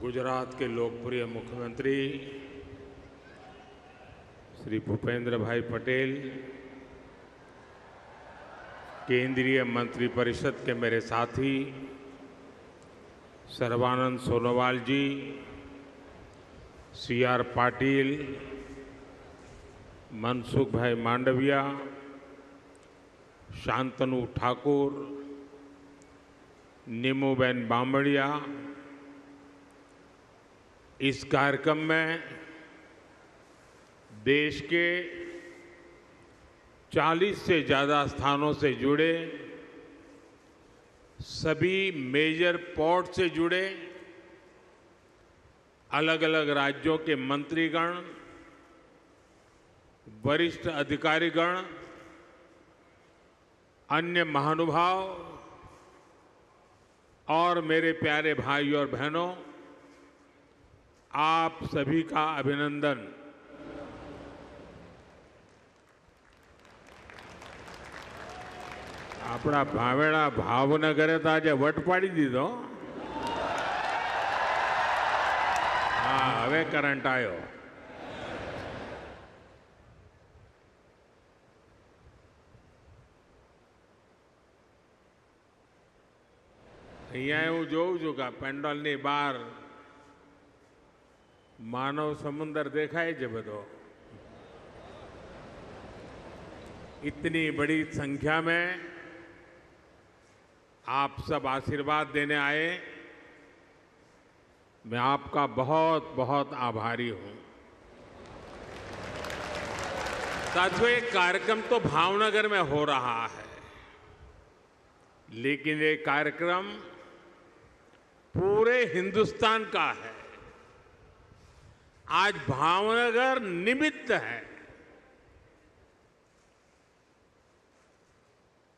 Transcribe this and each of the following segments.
गुजरात के लोकप्रिय मुख्यमंत्री श्री भूपेंद्र भाई पटेल, केंद्रीय मंत्रिपरिषद के मेरे साथी सर्बानंद सोनोवाल जी, CR पाटिल, मनसुख भाई मांडविया, शांतनु ठाकुर, नीमूबेन बामड़िया, इस कार्यक्रम में देश के 40 से ज़्यादा स्थानों से जुड़े सभी मेजर पोर्ट से जुड़े अलग अलग राज्यों के मंत्रीगण, वरिष्ठ अधिकारीगण, अन्य महानुभाव और मेरे प्यारे भाई और बहनों, आप सभी का अभिनंदन। अपना भावेड़ा भावनगरे तो आज वट पाड़ी दीधो। हाँ, हवे करंट आयो। અહીંયા હું જોઉં છું કે પેન્ડોલની બહાર માનવ સમુદ્ર દેખાય છે બધો। इतनी बड़ी संख्या में आप सब आशीर्वाद देने आए, मैं आपका बहुत बहुत आभारी हूं। साथियों, ये कार्यक्रम तो भावनगर में हो रहा है, लेकिन ये कार्यक्रम पूरे हिंदुस्तान का है। आज भावनगर निमित्त है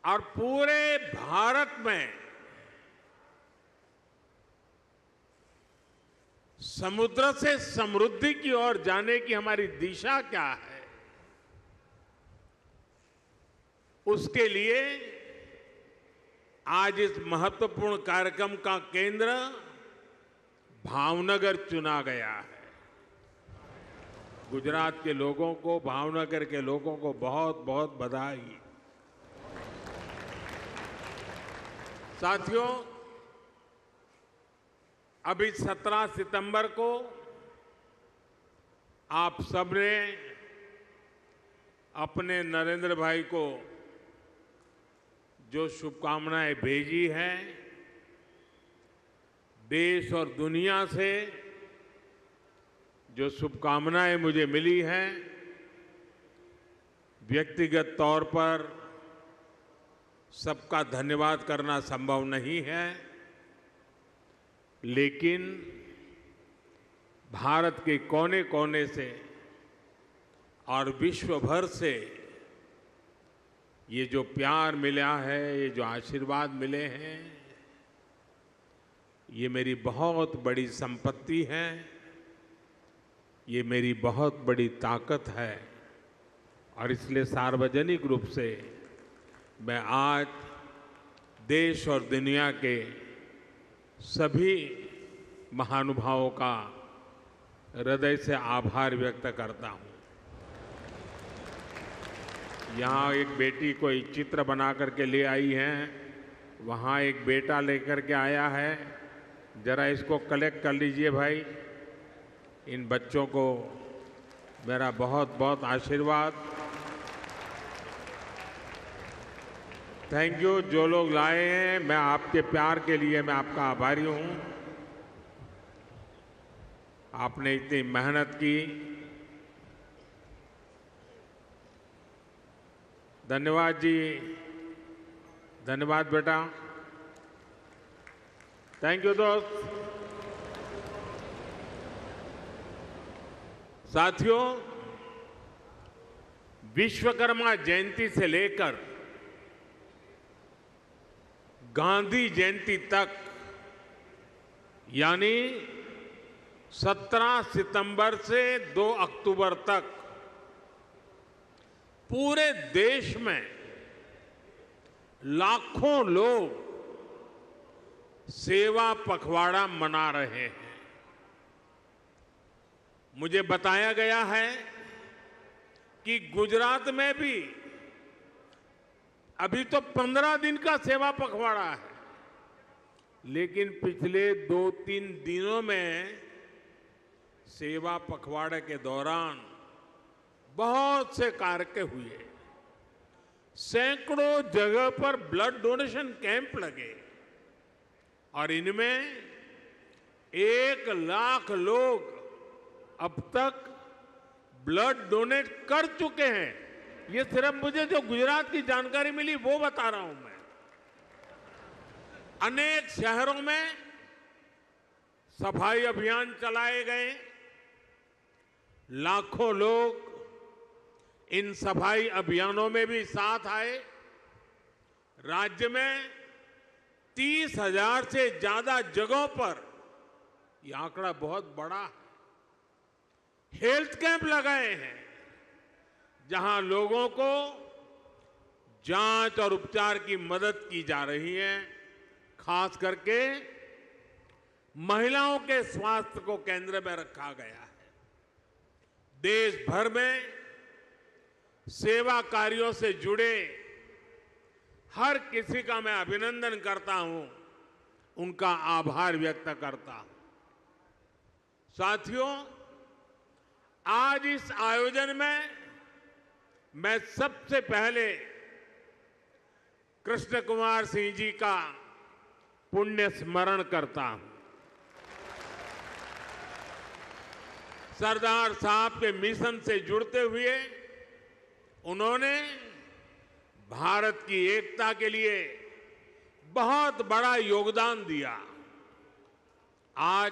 और पूरे भारत में समुद्र से समृद्धि की ओर जाने की हमारी दिशा क्या है, उसके लिए आज इस महत्वपूर्ण कार्यक्रम का केंद्र भावनगर चुना गया है। गुजरात के लोगों को, भावनगर के लोगों को बहुत बहुत बधाई। साथियों, अभी 17 सितंबर को आप सबने अपने नरेंद्र भाई को जो शुभकामनाएं भेजी हैं, देश और दुनिया से जो शुभकामनाएं मुझे मिली हैं, व्यक्तिगत तौर पर सबका धन्यवाद करना संभव नहीं है, लेकिन भारत के कोने कोने से और विश्व भर से ये जो प्यार मिला है, ये जो आशीर्वाद मिले हैं, ये मेरी बहुत बड़ी संपत्ति है, ये मेरी बहुत बड़ी ताकत है। और इसलिए सार्वजनिक रूप से मैं आज देश और दुनिया के सभी महानुभावों का हृदय से आभार व्यक्त करता हूँ। यहाँ एक बेटी कोई चित्र बना करके ले आई है, वहाँ एक बेटा लेकर के आया है। जरा इसको कलेक्ट कर लीजिए भाई। इन बच्चों को मेरा बहुत बहुत आशीर्वाद। Thank you. जो लोग लाए हैं, मैं आपके प्यार के लिए मैं आपका आभारी हूँ। आपने इतनी मेहनत की, धन्यवाद जी, धन्यवाद बेटा। थैंक यू दोस्त। साथियों, विश्वकर्मा जयंती से लेकर गांधी जयंती तक, यानी 17 सितंबर से 2 अक्टूबर तक पूरे देश में लाखों लोग सेवा पखवाड़ा मना रहे हैं। मुझे बताया गया है कि गुजरात में भी अभी तो 15 दिन का सेवा पखवाड़ा है, लेकिन पिछले 2-3 दिनों में सेवा पखवाड़े के दौरान बहुत से कार्य हुए। सैकड़ों जगह पर ब्लड डोनेशन कैंप लगे और इनमें 1 लाख लोग अब तक ब्लड डोनेट कर चुके हैं। ये सिर्फ मुझे जो गुजरात की जानकारी मिली वो बता रहा हूं मैं। अनेक शहरों में सफाई अभियान चलाए गए। लाखों लोग इन सफाई अभियानों में भी साथ आए। राज्य में 30,000 से ज्यादा जगहों पर यह आंकड़ा बहुत बड़ा है। हेल्थ कैंप लगाए हैं जहां लोगों को जांच और उपचार की मदद की जा रही है। खास करके महिलाओं के स्वास्थ्य को केंद्र में रखा गया है। देश भर में सेवा कार्यों से जुड़े हर किसी का मैं अभिनंदन करता हूं, उनका आभार व्यक्त करता हूं। साथियों, आज इस आयोजन में मैं सबसे पहले कृष्ण कुमार सिंह जी का पुण्य स्मरण करता हूं। सरदार साहब के मिशन से जुड़ते हुए उन्होंने भारत की एकता के लिए बहुत बड़ा योगदान दिया। आज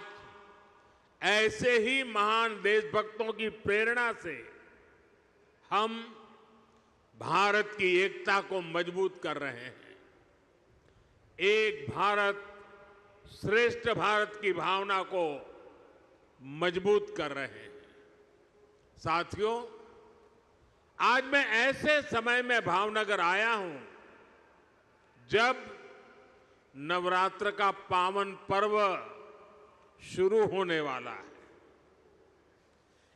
ऐसे ही महान देशभक्तों की प्रेरणा से हम भारत की एकता को मजबूत कर रहे हैं। एक भारत श्रेष्ठ भारत की भावना को मजबूत कर रहे हैं। साथियों, आज मैं ऐसे समय में भावनगर आया हूं जब नवरात्र का पावन पर्व शुरू होने वाला है।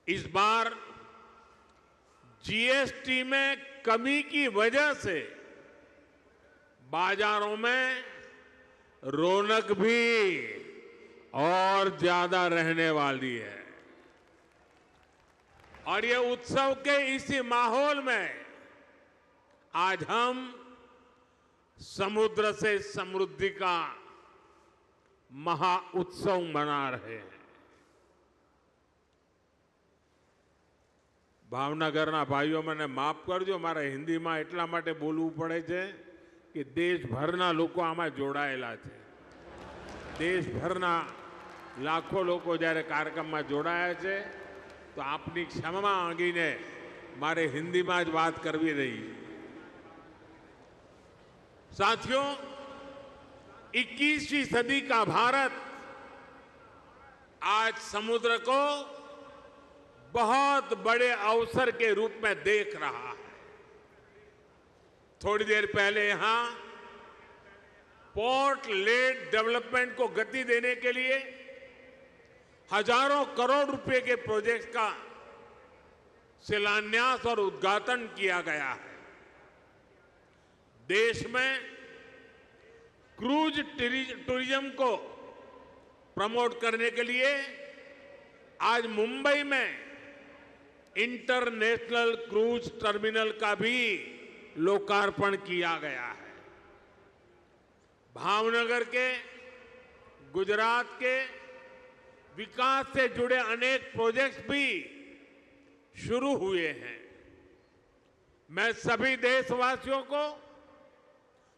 इस बार जीएसटी में कमी की वजह से बाजारों में रौनक भी और ज्यादा रहने वाली है। और ये उत्सव के इसी माहौल में आज हम समुद्र से समृद्धि का महा उत्सव मना रहे हैं। ભાવનગરના ભાઈઓ મને માફ કરજો, મારે હિન્દીમાં એટલા માટે બોલવું પડે છે કે દેશભરના લોકો આમાં જોડાયેલા છે। દેશભરના લાખો લોકો જ્યારે કાર્યક્રમમાં જોડાયા છે, તો આપની ક્ષમા માંગીને મારે हिंदीમાં જ વાત કરવી રહી। साथियों, 21वीं सदी का भारत आज समुद्र को बहुत बड़े अवसर के रूप में देख रहा है। थोड़ी देर पहले यहां पोर्ट लेड डेवलपमेंट को गति देने के लिए हजारों करोड़ रुपए के प्रोजेक्ट का शिलान्यास और उद्घाटन किया गया है। देश में क्रूज टूरिज्म को प्रमोट करने के लिए आज मुंबई में इंटरनेशनल क्रूज टर्मिनल का भी लोकार्पण किया गया है। भावनगर के, गुजरात के विकास से जुड़े अनेक प्रोजेक्ट्स भी शुरू हुए हैं। मैं सभी देशवासियों को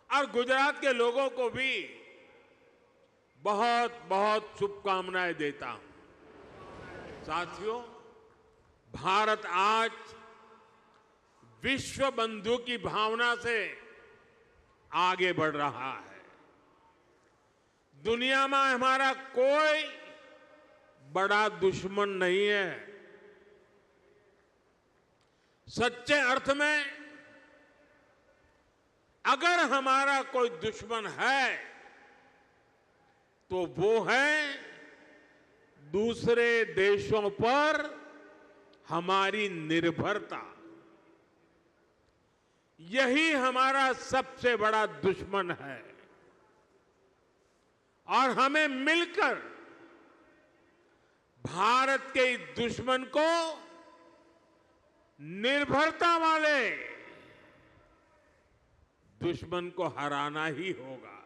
और गुजरात के लोगों को भी बहुत बहुत शुभकामनाएं देता हूं। साथियों, भारत आज विश्व बंधु की भावना से आगे बढ़ रहा है। दुनिया में हमारा कोई बड़ा दुश्मन नहीं है। सच्चे अर्थ में अगर हमारा कोई दुश्मन है तो वो है दूसरे देशों पर हमारी निर्भरता, यही हमारा सबसे बड़ा दुश्मन है। और हमें मिलकर भारत के इस दुश्मन को निर्भरता वाले दुश्मन को हराना ही होगा।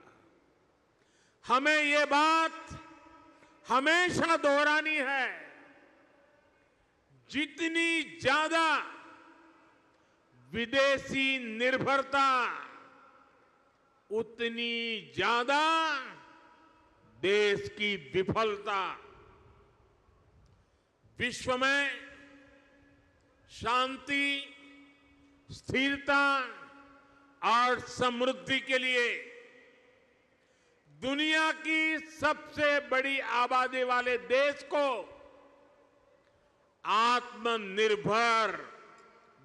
हमें ये बात हमेशा दोहरानी है, जितनी ज्यादा विदेशी निर्भरता उतनी ज्यादा देश की विफलता। विश्व में शांति, स्थिरता और समृद्धि के लिए दुनिया की सबसे बड़ी आबादी वाले देश को आत्मनिर्भर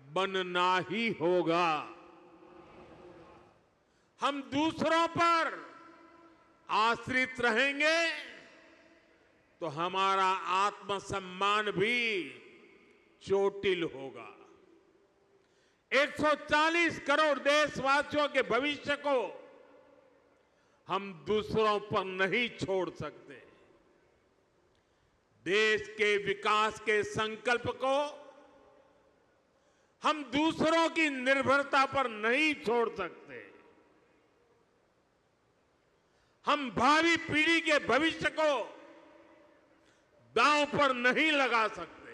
बनना ही होगा। हम दूसरों पर आश्रित रहेंगे तो हमारा आत्मसम्मान भी चोटिल होगा। 140 करोड़ देशवासियों के भविष्य को हम दूसरों पर नहीं छोड़ सकते। देश के विकास के संकल्प को हम दूसरों की निर्भरता पर नहीं छोड़ सकते। हम भावी पीढ़ी के भविष्य को दांव पर नहीं लगा सकते।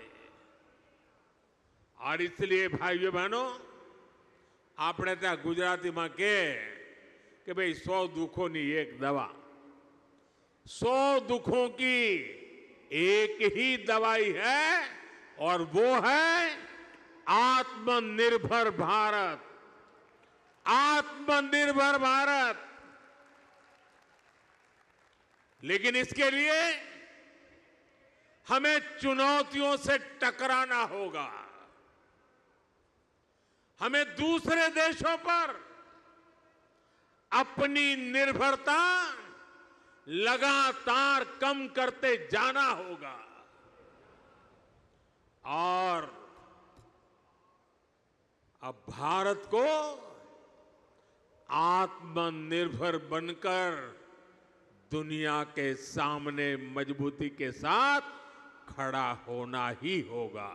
और इसलिए भाइयों बहनों, આપણે ત્યાં ગુજરાતીમાં કે भाई 100 दुखों की एक दवा, 100 दुखों की एक ही दवाई है और वो है आत्मनिर्भर भारत। आत्मनिर्भर भारत। लेकिन इसके लिए हमें चुनौतियों से टकराना होगा। हमें दूसरे देशों पर अपनी निर्भरता लगातार कम करते जाना होगा और अब भारत को आत्मनिर्भर बनकर दुनिया के सामने मजबूती के साथ खड़ा होना ही होगा।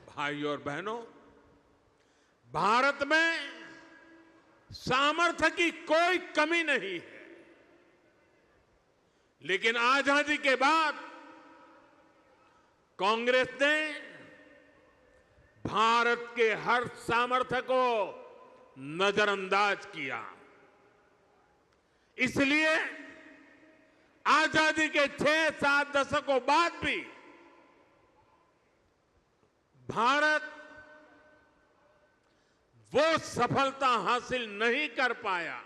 भाइयों और बहनों, भारत में सामर्थ्य की कोई कमी नहीं है, लेकिन आजादी के बाद कांग्रेस ने भारत के हर सामर्थ्य को नजरअंदाज किया। इसलिए आजादी के 6-7 दशकों बाद भी भारत वो सफलता हासिल नहीं कर पाया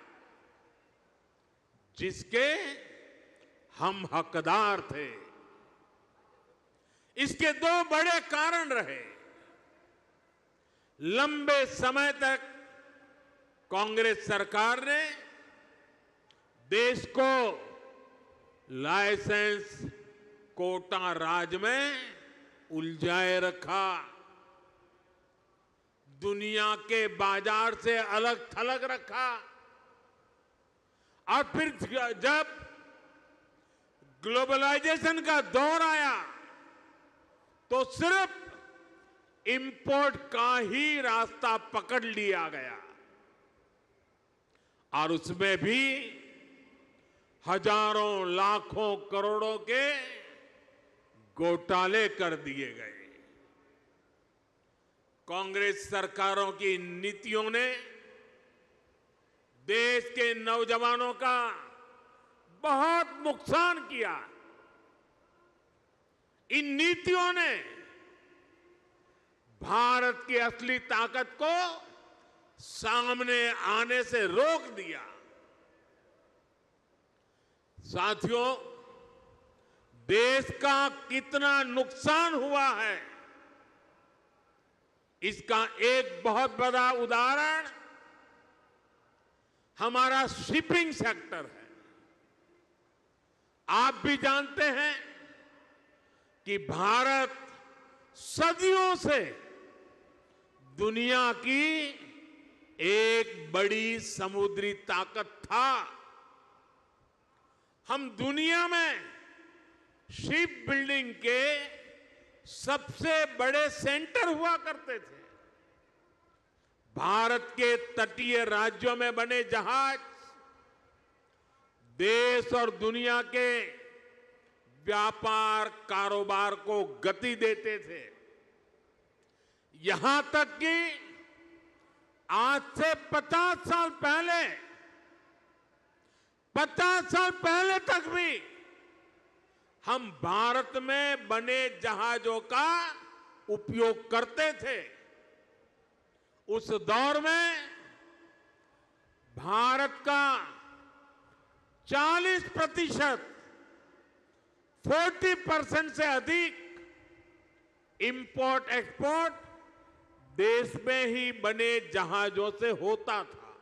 जिसके हम हकदार थे। इसके 2 बड़े कारण रहे। लंबे समय तक कांग्रेस सरकार ने देश को लाइसेंस कोटा राज में उलझाए रखा, दुनिया के बाजार से अलग थलग रखा और फिर जब ग्लोबलाइजेशन का दौर आया तो सिर्फ इंपोर्ट का ही रास्ता पकड़ लिया गया और उसमें भी हजारों लाखों करोड़ों के घोटाले कर दिए गए। कांग्रेस सरकारों की नीतियों ने देश के नौजवानों का बहुत नुकसान किया। इन नीतियों ने भारत की असली ताकत को सामने आने से रोक दिया। साथियों, देश का कितना नुकसान हुआ है, इसका एक बहुत बड़ा उदाहरण हमारा शिपिंग सेक्टर है। आप भी जानते हैं कि भारत सदियों से दुनिया की एक बड़ी समुद्री ताकत था। हम दुनिया में शिप बिल्डिंग के सबसे बड़े सेंटर हुआ करते थे। भारत के तटीय राज्यों में बने जहाज देश और दुनिया के व्यापार कारोबार को गति देते थे। यहां तक कि आज से 50 साल पहले तक भी हम भारत में बने जहाजों का उपयोग करते थे। उस दौर में भारत का 40% से अधिक इंपोर्ट एक्सपोर्ट देश में ही बने जहाजों से होता था।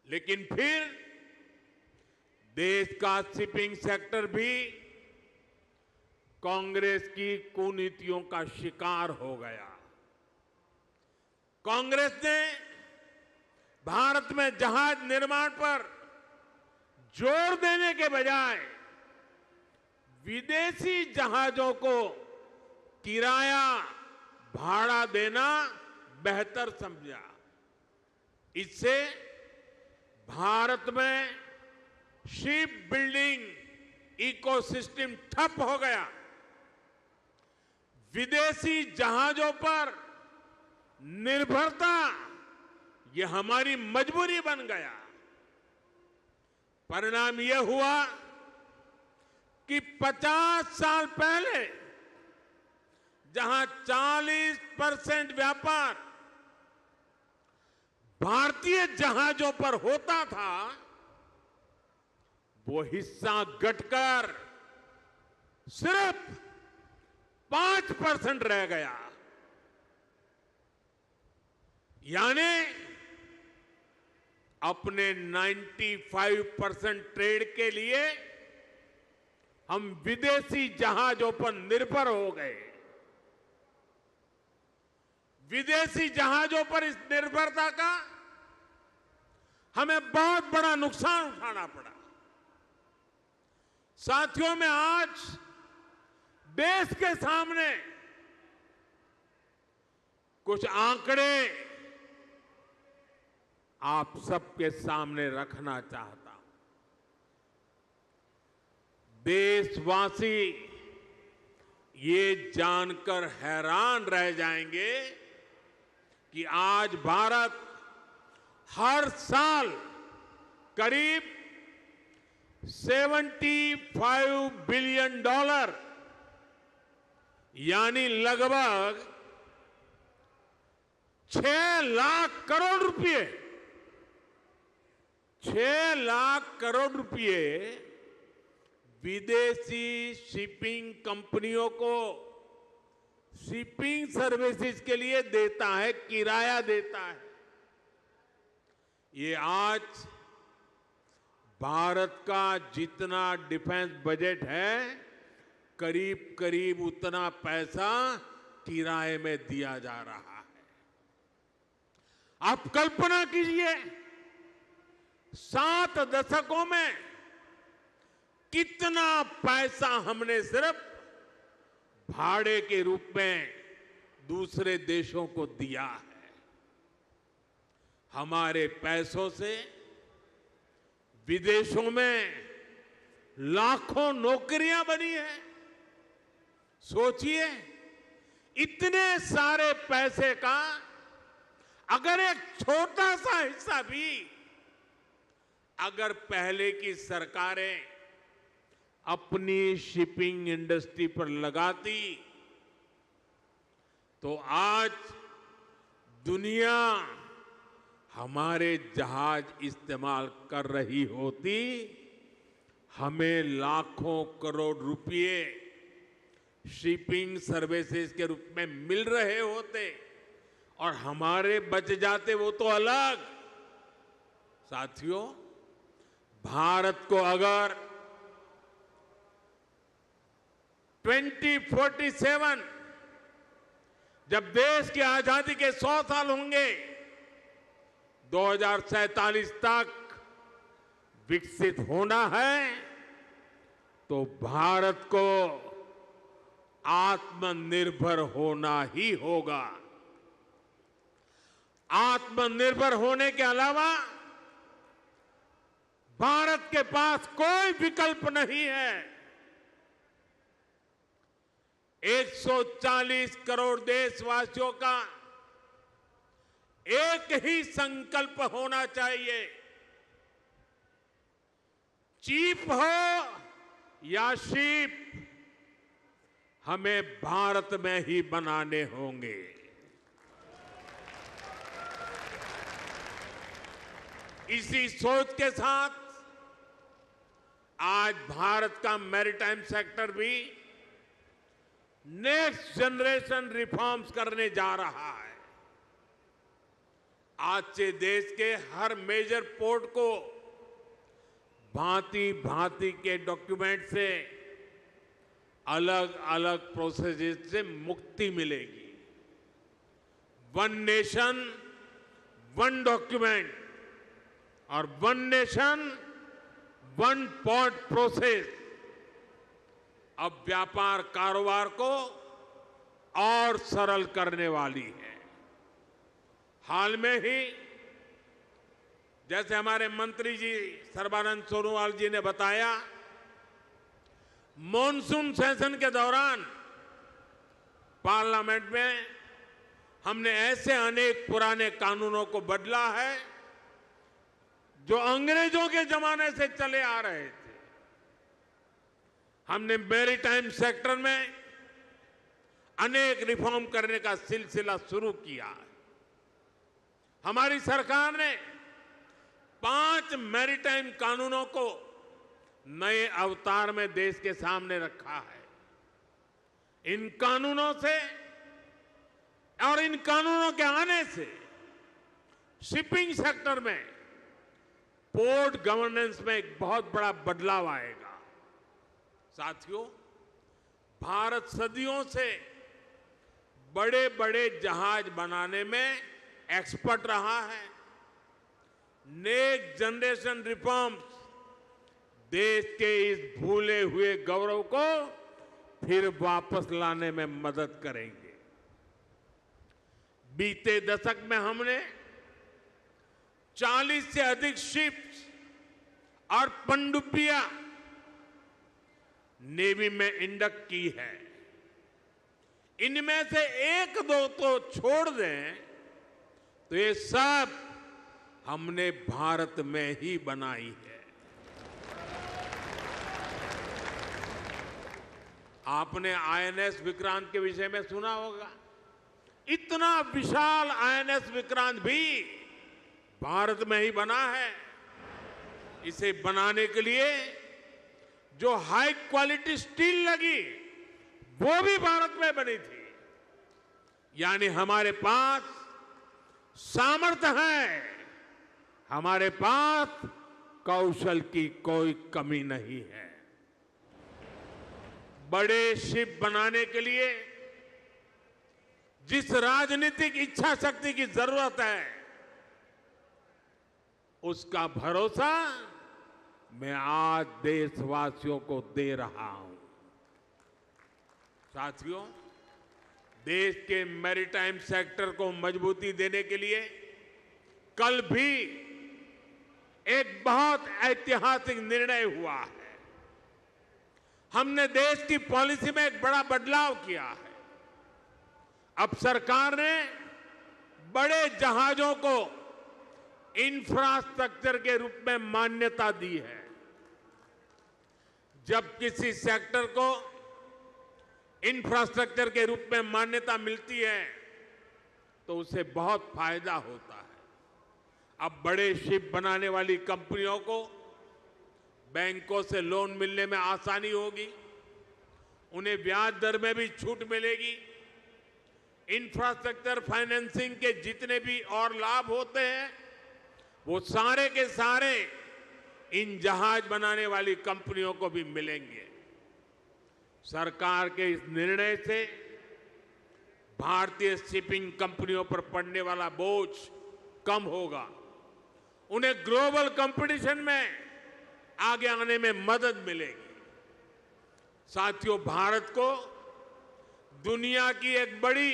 लेकिन फिर देश का शिपिंग सेक्टर भी कांग्रेस की कुनीतियों का शिकार हो गया। कांग्रेस ने भारत में जहाज निर्माण पर जोर देने के बजाय विदेशी जहाजों को किराया भाड़ा देना बेहतर समझा। इससे भारत में शिप बिल्डिंग इकोसिस्टम ठप हो गया। विदेशी जहाजों पर निर्भरता यह हमारी मजबूरी बन गया। परिणाम यह हुआ कि 50 साल पहले जहां 40% व्यापार भारतीय जहाजों पर होता था, वो हिस्सा घटकर सिर्फ 5% रह गया। यानी अपने 95% ट्रेड के लिए हम विदेशी जहाजों पर निर्भर हो गए। विदेशी जहाजों पर इस निर्भरता का हमें बहुत बड़ा नुकसान उठाना पड़ा। साथियों, में आज देश के सामने कुछ आंकड़े आप सबके सामने रखना चाहता हूं। देशवासी ये जानकर हैरान रह जाएंगे कि आज भारत हर साल करीब $75 बिलियन यानी लगभग 6 लाख करोड़ रुपए 6 लाख करोड़ रुपए विदेशी शिपिंग कंपनियों को शिपिंग सर्विसेज के लिए देता है, किराया देता है। ये आज भारत का जितना डिफेंस बजट है, करीब करीब उतना पैसा किराए में दिया जा रहा है। आप कल्पना कीजिए 7 दशकों में कितना पैसा हमने सिर्फ भाड़े के रूप में दूसरे देशों को दिया है। हमारे पैसों से विदेशों में लाखों नौकरियां बनी हैं। सोचिए, इतने सारे पैसे का अगर एक छोटा सा हिस्सा भी अगर पहले की सरकारें अपनी शिपिंग इंडस्ट्री पर लगाती तो आज दुनिया हमारे जहाज इस्तेमाल कर रही होती, हमें लाखों करोड़ रुपए शिपिंग सर्विसेज के रूप में मिल रहे होते और हमारे बच जाते वो तो अलग। साथियों, भारत को अगर 2047 जब देश की आजादी के 100 साल होंगे, 2047 तक विकसित होना है, तो भारत को आत्मनिर्भर होना ही होगा। आत्मनिर्भर होने के अलावा भारत के पास कोई विकल्प नहीं है। 140 करोड़ देशवासियों का एक ही संकल्प होना चाहिए। चीप हो या शीप, हमें भारत में ही बनाने होंगे। इसी सोच के साथ आज भारत का मैरीटाइम सेक्टर भी नेक्स्ट जनरेशन रिफॉर्म्स करने जा रहा है। आज से देश के हर मेजर पोर्ट को भांति भांति के डॉक्यूमेंट से, अलग अलग प्रोसेसेस से मुक्ति मिलेगी। वन नेशन वन डॉक्यूमेंट और one nation one port process अब व्यापार कारोबार को और सरल करने वाली है। हाल में ही जैसे हमारे मंत्री जी सर्बानंद सोनोवाल जी ने बताया, मॉनसून सेशन के दौरान पार्लियामेंट में हमने ऐसे अनेक पुराने कानूनों को बदला है जो अंग्रेजों के जमाने से चले आ रहे थे। हमने मैरीटाइम सेक्टर में अनेक रिफॉर्म करने का सिलसिला शुरू किया है। हमारी सरकार ने 5 मैरीटाइम कानूनों को नए अवतार में देश के सामने रखा है। इन कानूनों से और इन कानूनों के आने से शिपिंग सेक्टर में, पोर्ट गवर्नेंस में एक बहुत बड़ा बदलाव आएगा। साथियों, भारत सदियों से बड़े बड़े जहाज बनाने में एक्सपर्ट रहा है। नेक्स्ट जनरेशन रिफॉर्म्स देश के इस भूले हुए गौरव को फिर वापस लाने में मदद करेंगे। बीते दशक में हमने 40 से अधिक शिप्स और पनडुब्बियां नेवी में इंडक्ट की है। इनमें से एक दो तो छोड़ दें तो ये सब हमने भारत में ही बनाई है। आपने आईएनएस विक्रांत के विषय में सुना होगा। इतना विशाल आईएनएस विक्रांत भी भारत में ही बना है। इसे बनाने के लिए जो हाई क्वालिटी स्टील लगी, वो भी भारत में बनी थी। यानी हमारे पास सामर्थ्य है, हमारे पास कौशल की कोई कमी नहीं है। बड़े शिप बनाने के लिए जिस राजनीतिक इच्छा शक्ति की जरूरत है, उसका भरोसा मैं आज देशवासियों को दे रहा हूं। साथियों, देश के मैरीटाइम सेक्टर को मजबूती देने के लिए कल भी एक बहुत ऐतिहासिक निर्णय हुआ है। हमने देश की पॉलिसी में एक बड़ा बदलाव किया है। अब सरकार ने बड़े जहाजों को इंफ्रास्ट्रक्चर के रूप में मान्यता दी है। जब किसी सेक्टर को इंफ्रास्ट्रक्चर के रूप में मान्यता मिलती है तो उसे बहुत फायदा होता है। अब बड़े शिप बनाने वाली कंपनियों को बैंकों से लोन मिलने में आसानी होगी, उन्हें ब्याज दर में भी छूट मिलेगी। इंफ्रास्ट्रक्चर फाइनेंसिंग के जितने भी और लाभ होते हैं, वो सारे के सारे इन जहाज बनाने वाली कंपनियों को भी मिलेंगे। सरकार के इस निर्णय से भारतीय शिपिंग कंपनियों पर पड़ने वाला बोझ कम होगा, उन्हें ग्लोबल कंपटीशन में आगे आने में मदद मिलेगी। साथियों, भारत को दुनिया की एक बड़ी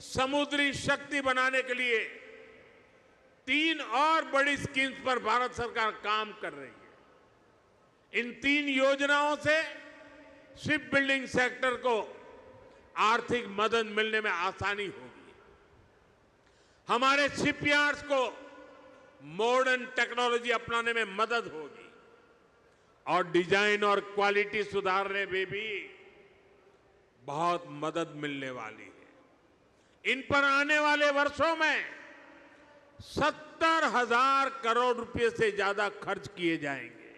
समुद्री शक्ति बनाने के लिए 3 और बड़ी स्कीम्स पर भारत सरकार काम कर रही है। इन 3 योजनाओं से शिप बिल्डिंग सेक्टर को आर्थिक मदद मिलने में आसानी होगी। हमारे शिपयार्ड्स को मॉडर्न टेक्नोलॉजी अपनाने में मदद होगी और डिजाइन और क्वालिटी सुधारने में भी बहुत मदद मिलने वाली है। इन पर आने वाले वर्षों में 70,000 करोड़ रुपए से ज्यादा खर्च किए जाएंगे।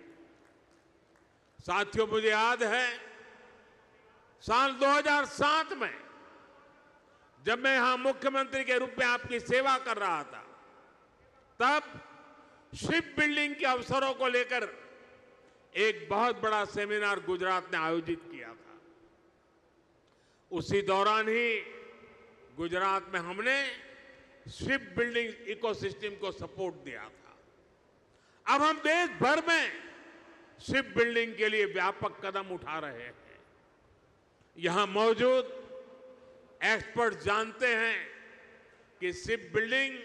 साथियों, मुझे याद है साल 2007 में जब मैं यहां मुख्यमंत्री के रूप में आपकी सेवा कर रहा था, तब शिप बिल्डिंग के अवसरों को लेकर एक बहुत बड़ा सेमिनार गुजरात ने आयोजित किया था। उसी दौरान ही गुजरात में हमने शिप बिल्डिंग इकोसिस्टम को सपोर्ट दिया था। अब हम देश भर में शिप बिल्डिंग के लिए व्यापक कदम उठा रहे हैं। यहां मौजूद एक्सपर्ट जानते हैं कि शिप बिल्डिंग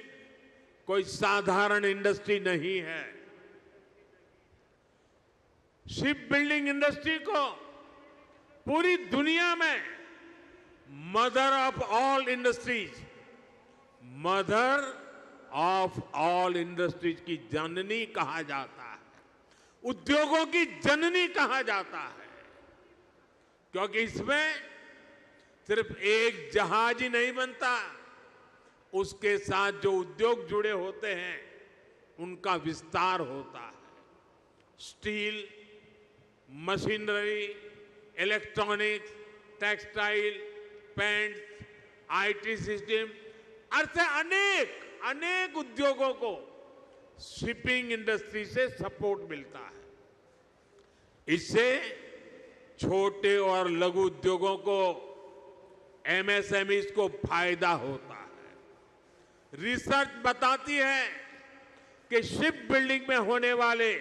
कोई साधारण इंडस्ट्री नहीं है। शिप बिल्डिंग इंडस्ट्री को पूरी दुनिया में mother of all industries, mother of all industries की जननी कहा जाता है, उद्योगों की जननी कहा जाता है, क्योंकि इसमें सिर्फ एक जहाज ही नहीं बनता, उसके साथ जो उद्योग जुड़े होते हैं उनका विस्तार होता है। Steel, machinery, electronics, textile, paints, IT system, ऐसे अनेक उद्योगों को शिपिंग इंडस्ट्री से सपोर्ट मिलता है। इससे छोटे और लघु उद्योगों को, एमएसएमईज को फायदा होता है। रिसर्च बताती है कि शिप बिल्डिंग में होने वाले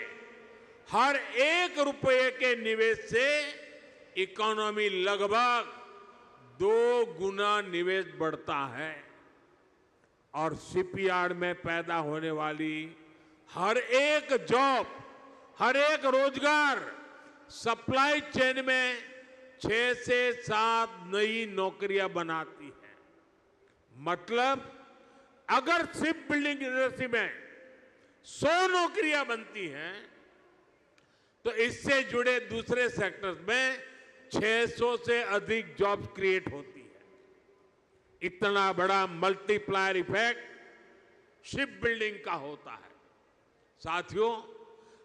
हर 1 रुपये के निवेश से इकोनॉमी लगभग 2 गुना निवेश बढ़ता है और शिपयार्ड में पैदा होने वाली हर एक जॉब, हर एक रोजगार सप्लाई चेन में 6 से 7 नई नौकरियां बनाती है। मतलब अगर शिप बिल्डिंग इंडस्ट्री में 100 नौकरियां बनती हैं तो इससे जुड़े दूसरे सेक्टर्स में 600 से अधिक जॉब्स क्रिएट होती है। इतना बड़ा मल्टीप्लायर इफेक्ट शिप बिल्डिंग का होता है। साथियों,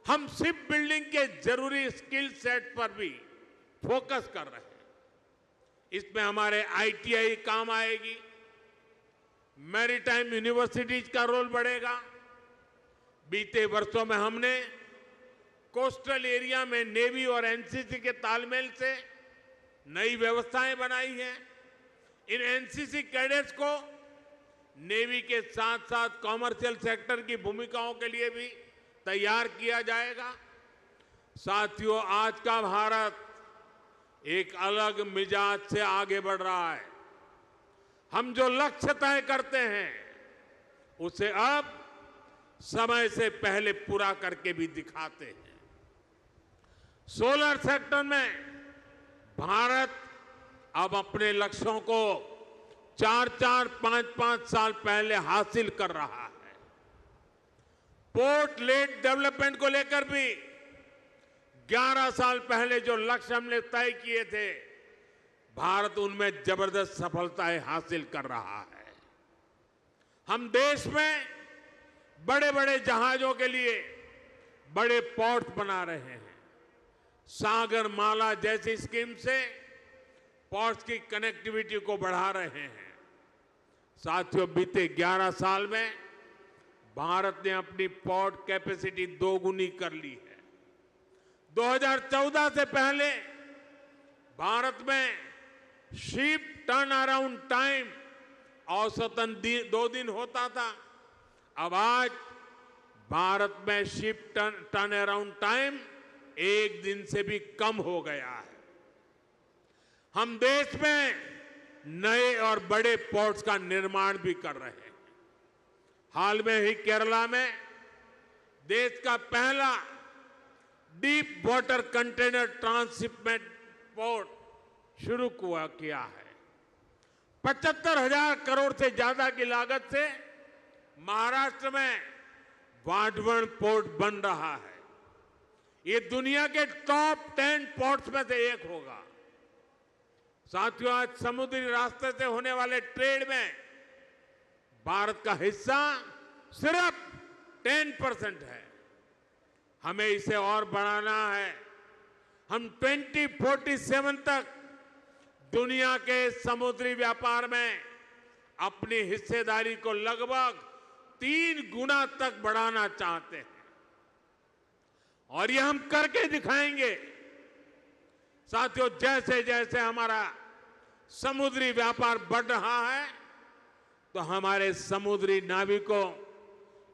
हम शिप बिल्डिंग के जरूरी स्किल सेट पर भी फोकस कर रहे हैं। इसमें हमारे आईटीआई काम आएगी, मैरीटाइम यूनिवर्सिटीज का रोल बढ़ेगा। बीते वर्षों में हमने कोस्टल एरिया में नेवी और एनसीसी के तालमेल से नई व्यवस्थाएं बनाई हैं। इन एनसीसी कैडेट्स को नेवी के साथ साथ कॉमर्शियल सेक्टर की भूमिकाओं के लिए भी तैयार किया जाएगा। साथियों, आज का भारत एक अलग मिजाज से आगे बढ़ रहा है। हम जो लक्ष्य तय करते हैं उसे अब समय से पहले पूरा करके भी दिखाते हैं। सोलर सेक्टर में भारत अब अपने लक्ष्यों को 4-4, 5-5 साल पहले हासिल कर रहा है। पोर्ट लेड डेवलपमेंट को लेकर भी 11 साल पहले जो लक्ष्य हमने तय किए थे, भारत उनमें जबरदस्त सफलताएं हासिल कर रहा है। हम देश में बड़े बड़े जहाजों के लिए बड़े पोर्ट बना रहे हैं। सागर माला जैसी स्कीम से पोर्ट्स की कनेक्टिविटी को बढ़ा रहे हैं। साथियों, बीते 11 साल में भारत ने अपनी पोर्ट कैपेसिटी 2 गुनी कर ली है। 2014 से पहले भारत में शिप टर्न अराउंड टाइम औसतन 2 दिन होता था। अब आज भारत में शिप टर्न अराउंड टाइम 1 दिन से भी कम हो गया है। हम देश में नए और बड़े पोर्ट्स का निर्माण भी कर रहे हैं। हाल में ही केरला में देश का पहला deep water container transshipment port शुरू किया है। 75,000 करोड़ से ज्यादा की लागत से महाराष्ट्र में वाढवण पोर्ट बन रहा है। ये दुनिया के टॉप 10 पोर्ट्स में से एक होगा। साथियों, आज समुद्री रास्ते से होने वाले ट्रेड में भारत का हिस्सा सिर्फ 10% है। हमें इसे और बढ़ाना है। हम 2047 तक दुनिया के समुद्री व्यापार में अपनी हिस्सेदारी को लगभग 3 गुना तक बढ़ाना चाहते हैं और ये हम करके दिखाएंगे। साथियों, जैसे जैसे हमारा समुद्री व्यापार बढ़ रहा है तो हमारे समुद्री नाविकों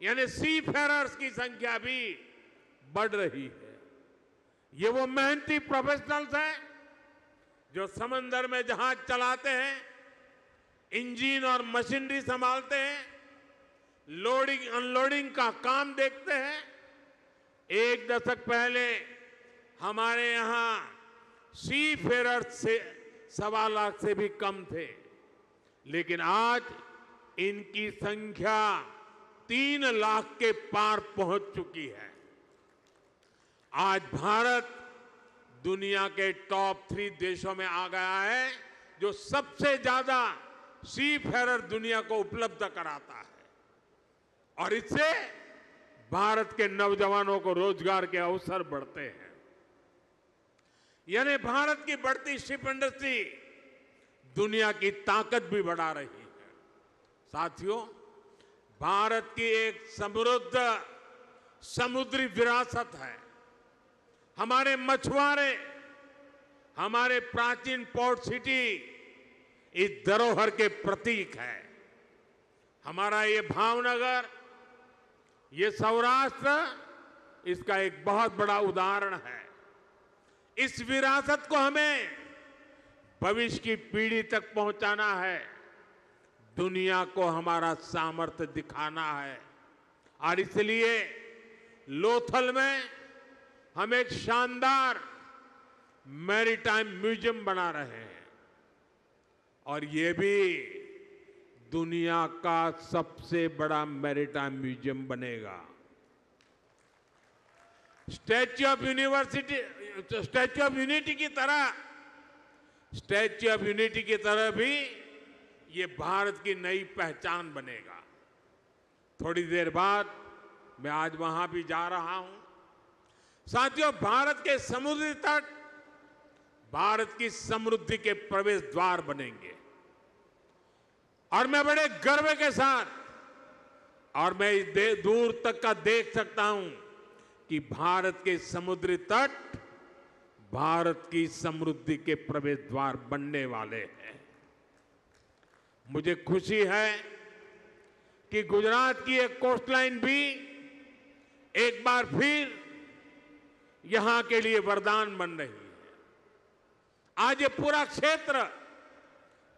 यानी सी फेरर्स की संख्या भी बढ़ रही है। ये वो मेहनती प्रोफेशनल्स हैं जो समंदर में जहाज चलाते हैं, इंजन और मशीनरी संभालते हैं, लोडिंग अनलोडिंग का काम देखते हैं। 1 दशक पहले हमारे यहां सी फेरर्स से 1.25 लाख से भी कम थे, लेकिन आज इनकी संख्या 3 लाख के पार पहुंच चुकी है। आज भारत दुनिया के टॉप 3 देशों में आ गया है जो सबसे ज्यादा सी फेरर दुनिया को उपलब्ध कराता है और इससे भारत के नौजवानों को रोजगार के अवसर बढ़ते हैं। यानी भारत की बढ़ती शिप इंडस्ट्री दुनिया की ताकत भी बढ़ा रही है। साथियों, भारत की एक समृद्ध समुद्री विरासत है। हमारे मछुआरे, हमारे प्राचीन पोर्ट सिटी इस धरोहर के प्रतीक है। हमारा ये भावनगर, ये सौराष्ट्र इसका एक बहुत बड़ा उदाहरण है। इस विरासत को हमें भविष्य की पीढ़ी तक पहुंचाना है। दुनिया को हमारा सामर्थ्य दिखाना है और इसलिए लोथल में हम एक शानदार मैरीटाइम म्यूजियम बना रहे हैं और ये भी दुनिया का सबसे बड़ा मैरीटाइम म्यूजियम बनेगा। स्टैच्यू ऑफ यूनिटी की तरह भी ये भारत की नई पहचान बनेगा। थोड़ी देर बाद मैं आज वहां भी जा रहा हूं। साथियों, भारत के समुद्री तट भारत की समृद्धि के प्रवेश द्वार बनेंगे और मैं बड़े गर्व के साथ और मैं दूर तक का देख सकता हूं कि भारत के समुद्री तट भारत की समृद्धि के प्रवेश द्वार बनने वाले हैं। मुझे खुशी है कि गुजरात की एक कोस्टलाइन भी एक बार फिर यहां के लिए वरदान बन रही है। आज ये पूरा क्षेत्र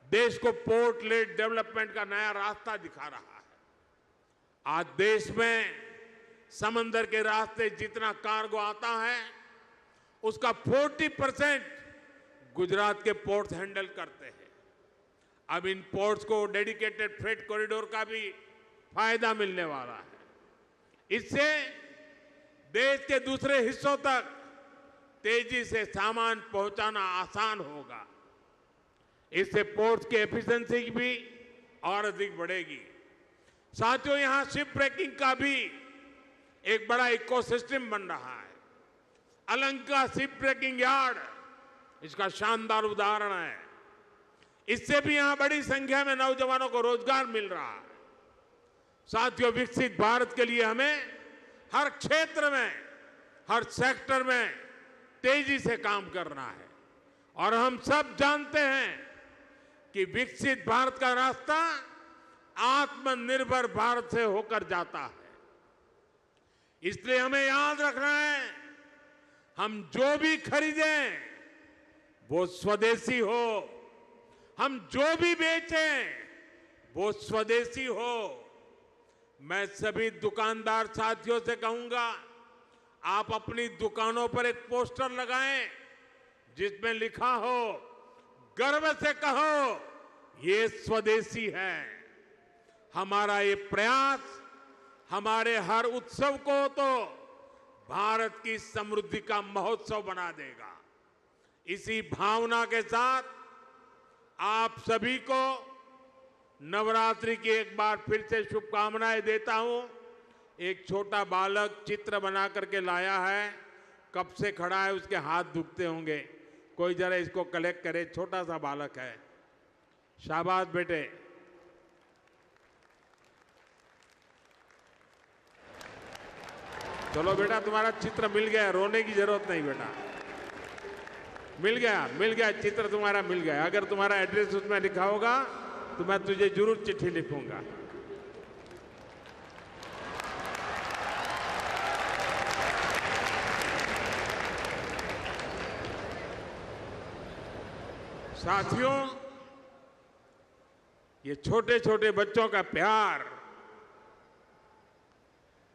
देश को पोर्ट लेड डेवलपमेंट का नया रास्ता दिखा रहा है। आज देश में समंदर के रास्ते जितना कार्गो आता है उसका 40% गुजरात के पोर्ट्स हैंडल करते हैं। अब इन पोर्ट्स को डेडिकेटेड फ्रेट कॉरिडोर का भी फायदा मिलने वाला है। इससे देश के दूसरे हिस्सों तक तेजी से सामान पहुंचाना आसान होगा। इससे पोर्ट्स की एफिशिएंसी भी और अधिक बढ़ेगी। साथियों, यहां शिप ब्रेकिंग का भी एक बड़ा इकोसिस्टम बन रहा है। अलंका शिप ब्रेकिंग यार्ड इसका शानदार उदाहरण है। इससे भी यहां बड़ी संख्या में नौजवानों को रोजगार मिल रहा है। साथियों, विकसित भारत के लिए हमें हर क्षेत्र में, हर सेक्टर में तेजी से काम करना है और हम सब जानते हैं कि विकसित भारत का रास्ता आत्मनिर्भर भारत से होकर जाता है। इसलिए हमें याद रखना है, हम जो भी खरीदें वो स्वदेशी हो, हम जो भी बेचें वो स्वदेशी हो। मैं सभी दुकानदार साथियों से कहूंगा, आप अपनी दुकानों पर एक पोस्टर लगाएं जिसमें लिखा हो, गर्व से कहो ये स्वदेशी है। हमारा ये प्रयास हमारे हर उत्सव को तो भारत की समृद्धि का महोत्सव बना देगा। इसी भावना के साथ आप सभी को नवरात्रि की एक बार फिर से शुभकामनाएं देता हूं। एक छोटा बालक चित्र बना करके लाया है, कब से खड़ा है, उसके हाथ दुखते होंगे, कोई जरा इसको कलेक्ट करे। छोटा सा बालक है, शाबाश बेटे। चलो बेटा, तुम्हारा चित्र मिल गया, रोने की जरूरत नहीं बेटा, मिल गया चित्र तुम्हारा मिल गया। अगर तुम्हारा एड्रेस उसमें लिखा होगा तो मैं तुझे जरूर चिट्ठी लिखूंगा। साथियों, ये छोटे छोटे बच्चों का प्यार,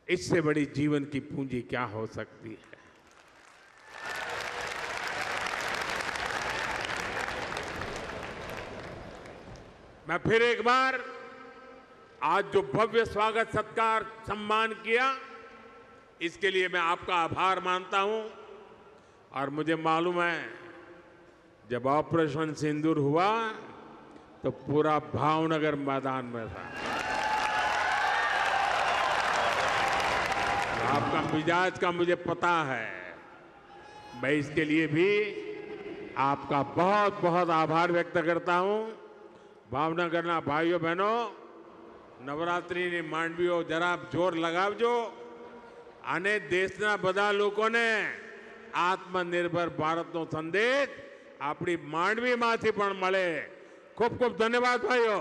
इससे बड़ी जीवन की पूंजी क्या हो सकती है। मैं फिर एक बार आज जो भव्य स्वागत सत्कार सम्मान किया, इसके लिए मैं आपका आभार मानता हूं। और मुझे मालूम है, जब ऑपरेशन सिंदूर हुआ तो पूरा भावनगर मैदान में था। आपका मिजाज का मुझे पता है। मैं इसके लिए भी आपका बहुत बहुत आभार व्यक्त करता हूं। भावनगરના ભાઈઓ બહેનો, નવરાત્રિની માંડવીઓ જરા જોર લગાવજો અને દેશના બધા લોકોને આત્મનિર્ભર ભારતનો સંદેશ આપણી માંડવીમાંથી પણ મળે। ખૂબ ખૂબ ધન્યવાદ ભાઈઓ।